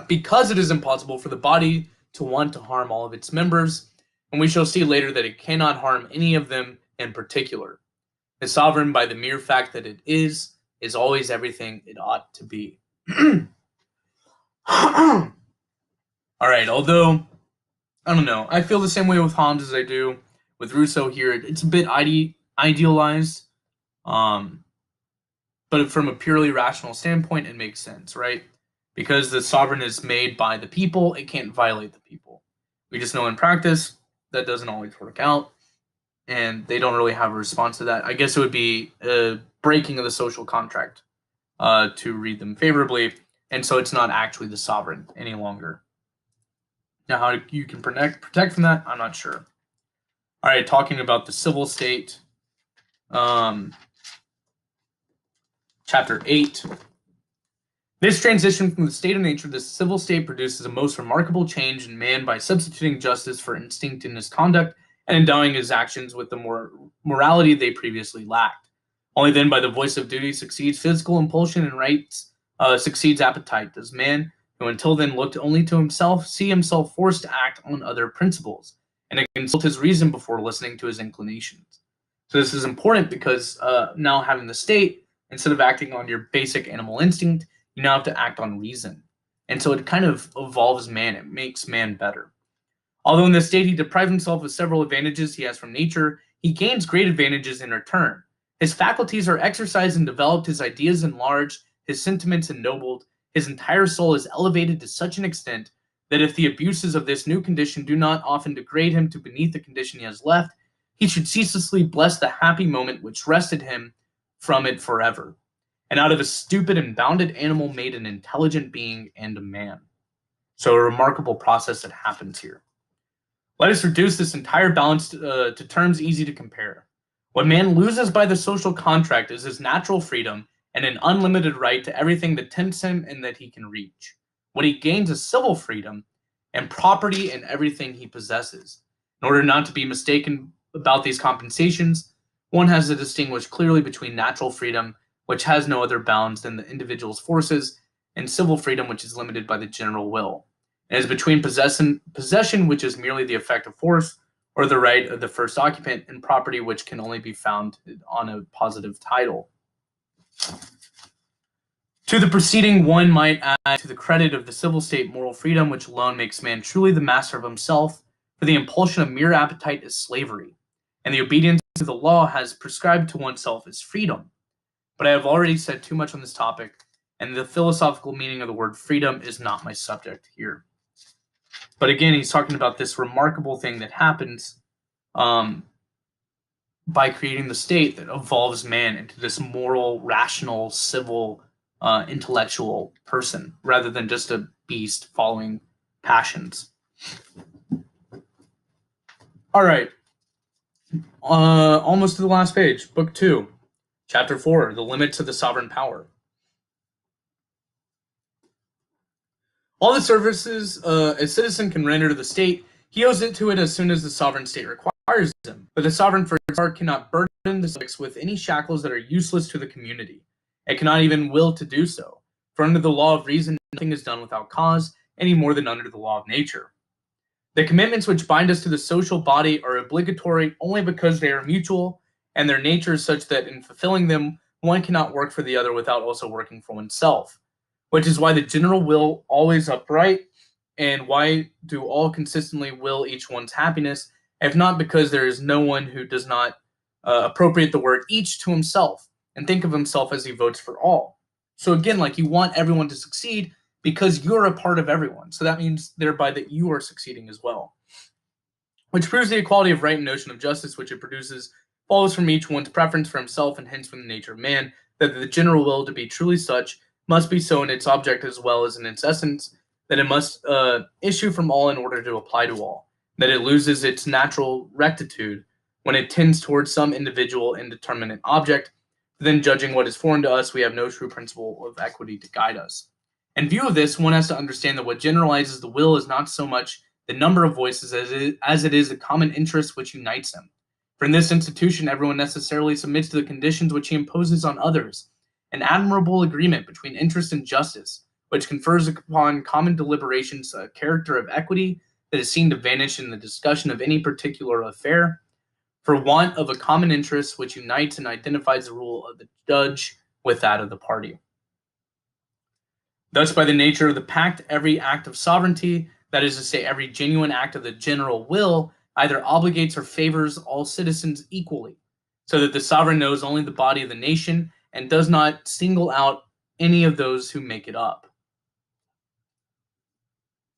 because it is impossible for the body to want to harm all of its members, and we shall see later that it cannot harm any of them in particular. The sovereign, by the mere fact that it is always everything it ought to be. All right, although, I don't know, I feel the same way with Hobbes as I do with Rousseau here. It's a bit idealized, but from a purely rational standpoint, it makes sense, right? Because the sovereign is made by the people, it can't violate the people. We just know in practice that doesn't always work out, and they don't really have a response to that. I guess it would be a breaking of the social contract to read them favorably, and so it's not actually the sovereign any longer. Now, how you can protect from that, I'm not sure. All right, talking about the civil state, chapter 8. This transition from the state of nature to the civil state produces a most remarkable change in man by substituting justice for instinct in his conduct and endowing his actions with the morality they previously lacked. Only then by the voice of duty succeeds physical impulsion, and rights succeeds appetite. Does man, who until then looked only to himself, see himself forced to act on other principles, and to consult his reason before listening to his inclinations. So this is important because now having the state, instead of acting on your basic animal instinct, you now have to act on reason. And so it kind of evolves man. It makes man better. Although in this state he deprives himself of several advantages he has from nature, he gains great advantages in return. His faculties are exercised and developed, his ideas enlarged, his sentiments ennobled, his entire soul is elevated to such an extent that if the abuses of this new condition do not often degrade him to beneath the condition he has left, he should ceaselessly bless the happy moment which wrested him from it forever, and out of a stupid and bounded animal made an intelligent being and a man. So a remarkable process that happens here. Let us reduce this entire balance to terms easy to compare. What man loses by the social contract is his natural freedom and an unlimited right to everything that tempts him and that he can reach. What he gains is civil freedom and property in everything he possesses. In order not to be mistaken about these compensations, one has to distinguish clearly between natural freedom, which has no other bounds than the individual's forces, and civil freedom, which is limited by the general will. It is between possession, which is merely the effect of force, or the right of the first occupant, and property, which can only be found on a positive title. To the preceding, one might add to the credit of the civil state moral freedom, which alone makes man truly the master of himself, For the impulsion of mere appetite is slavery, and the obedience to the law has prescribed to oneself is freedom. But I have already said too much on this topic, and the philosophical meaning of the word freedom is not my subject here. But again, he's talking about this remarkable thing that happens by creating the state that evolves man into this moral, rational, civil, intellectual person, rather than just a beast following passions. All right. Almost to the last page, book 2, chapter 4, the limits of the sovereign power. All the services a citizen can render to the state, he owes it to it as soon as the sovereign state requires them. But the sovereign, for its part, cannot burden the subjects with any shackles that are useless to the community. It cannot even will to do so. For under the law of reason, nothing is done without cause, any more than under the law of nature. The commitments which bind us to the social body are obligatory only because they are mutual, and their nature is such that in fulfilling them, one cannot work for the other without also working for oneself. Which is why the general will always upright, and why do all consistently will each one's happiness, if not because there is no one who does not appropriate the word each to himself, and think of himself as he votes for all. So again, like, you want everyone to succeed, because you're a part of everyone. So that means thereby that you are succeeding as well. Which proves the equality of right and notion of justice which it produces follows from each one's preference for himself, and hence from the nature of man, that the general will to be truly such must be so in its object as well as in its essence, that it must issue from all in order to apply to all, that it loses its natural rectitude when it tends towards some individual indeterminate object. Then judging what is foreign to us, we have no true principle of equity to guide us. In view of this, one has to understand that what generalizes the will is not so much the number of voices as it is the common interest which unites them. For in this institution, everyone necessarily submits to the conditions which he imposes on others, an admirable agreement between interest and justice, which confers upon common deliberations a character of equity that is seen to vanish in the discussion of any particular affair, for want of a common interest which unites and identifies the rule of the judge with that of the party. Thus, by the nature of the pact, every act of sovereignty, that is to say, every genuine act of the general will, either obligates or favors all citizens equally, so that the sovereign knows only the body of the nation and does not single out any of those who make it up.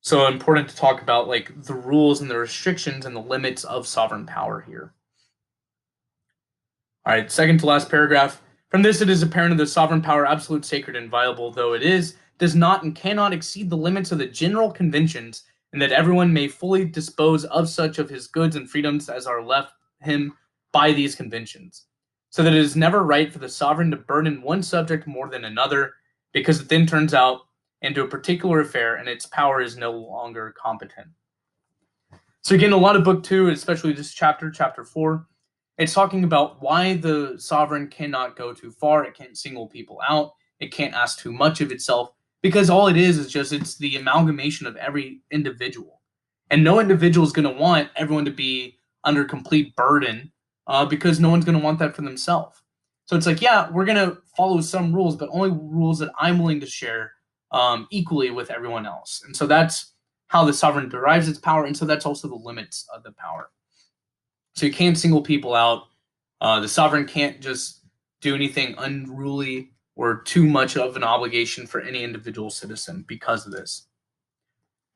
So important to talk about, like, the rules and the restrictions and the limits of sovereign power here. All right, second to last paragraph. From this, it is apparent that the sovereign power, absolute, sacred, and inviolable though it is, does not and cannot exceed the limits of the general conventions, and that everyone may fully dispose of such of his goods and freedoms as are left him by these conventions. So that it is never right for the sovereign to burden one subject more than another, because it then turns out into a particular affair and its power is no longer competent. So again, a lot of book 2, especially this chapter 4, it's talking about why the sovereign cannot go too far. It can't single people out. It can't ask too much of itself, because all it is just it's the amalgamation of every individual. And no individual is going to want everyone to be under complete burden, because no one's going to want that for themselves. So it's like, yeah, we're going to follow some rules, but only rules that I'm willing to share equally with everyone else. And so that's how the sovereign derives its power, and so that's also the limits of the power. So you can't single people out. The sovereign can't just do anything unruly or too much of an obligation for any individual citizen because of this.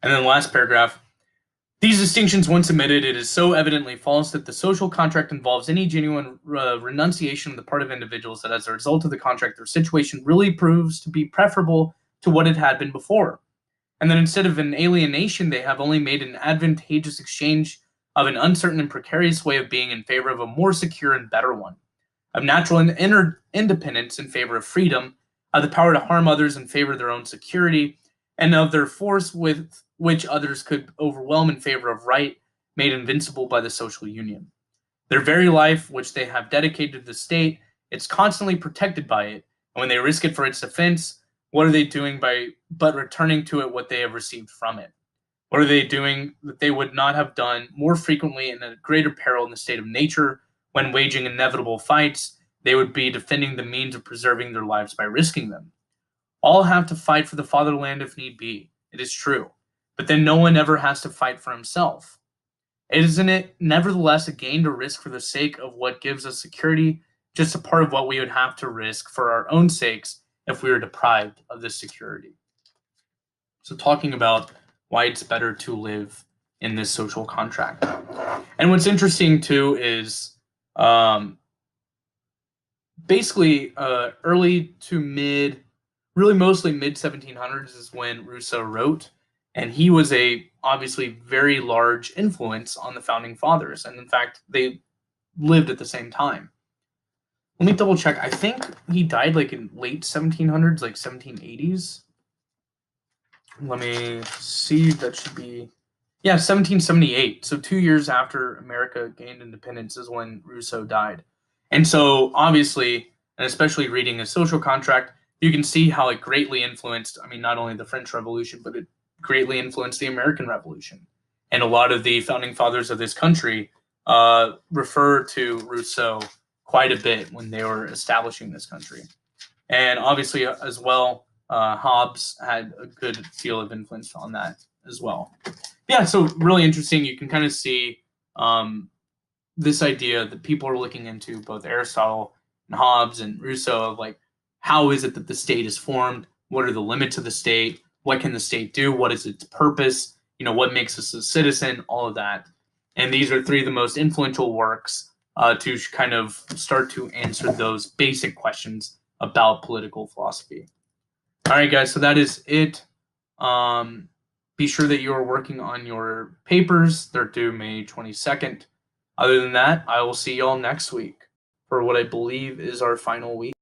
And then the last paragraph. These distinctions once admitted, it is so evidently false that the social contract involves any genuine renunciation on the part of individuals that as a result of the contract, their situation really proves to be preferable to what it had been before. And then instead of an alienation, they have only made an advantageous exchange of an uncertain and precarious way of being in favor of a more secure and better one, of natural and inner independence in favor of freedom, of the power to harm others in favor of their own security, and of their force with which others could overwhelm in favor of right, made invincible by the social union. Their very life, which they have dedicated to the state, it's constantly protected by it, and when they risk it for its defense, what are they doing but returning to it what they have received from it? What are they doing that they would not have done more frequently in a greater peril in the state of nature, when waging inevitable fights, they would be defending the means of preserving their lives by risking them? All have to fight for the fatherland if need be, it is true, but then no one ever has to fight for himself. Isn't it nevertheless a gain to risk for the sake of what gives us security, just a part of what we would have to risk for our own sakes if we were deprived of this security? So talking about why it's better to live in this social contract. And what's interesting too is basically early to mid, really mostly mid 1700s is when Rousseau wrote, and he was a obviously very large influence on the founding fathers, and in fact they lived at the same time. Let me double check. I think he died like in late 1700s, like 1780s. Let me see. That should be, yeah, 1778. So 2 years after America gained independence is when Rousseau died. And so obviously, and especially reading A Social Contract, you can see how it greatly influenced, I mean, not only the French Revolution, but it greatly influenced the American Revolution. And a lot of the founding fathers of this country refer to Rousseau quite a bit when they were establishing this country. And obviously, as well, Hobbes had a good deal of influence on that as well. Yeah, so really interesting. You can kind of see this idea that people are looking into, both Aristotle and Hobbes and Rousseau, of like, how is it that the state is formed? What are the limits of the state? What can the state do? What is its purpose? What makes us a citizen? All of that. And these are three of the most influential works to kind of start to answer those basic questions about political philosophy. All right, guys, so that is it. Be sure that you are working on your papers. They're due May 22nd. Other than that, I will see y'all next week for what I believe is our final week.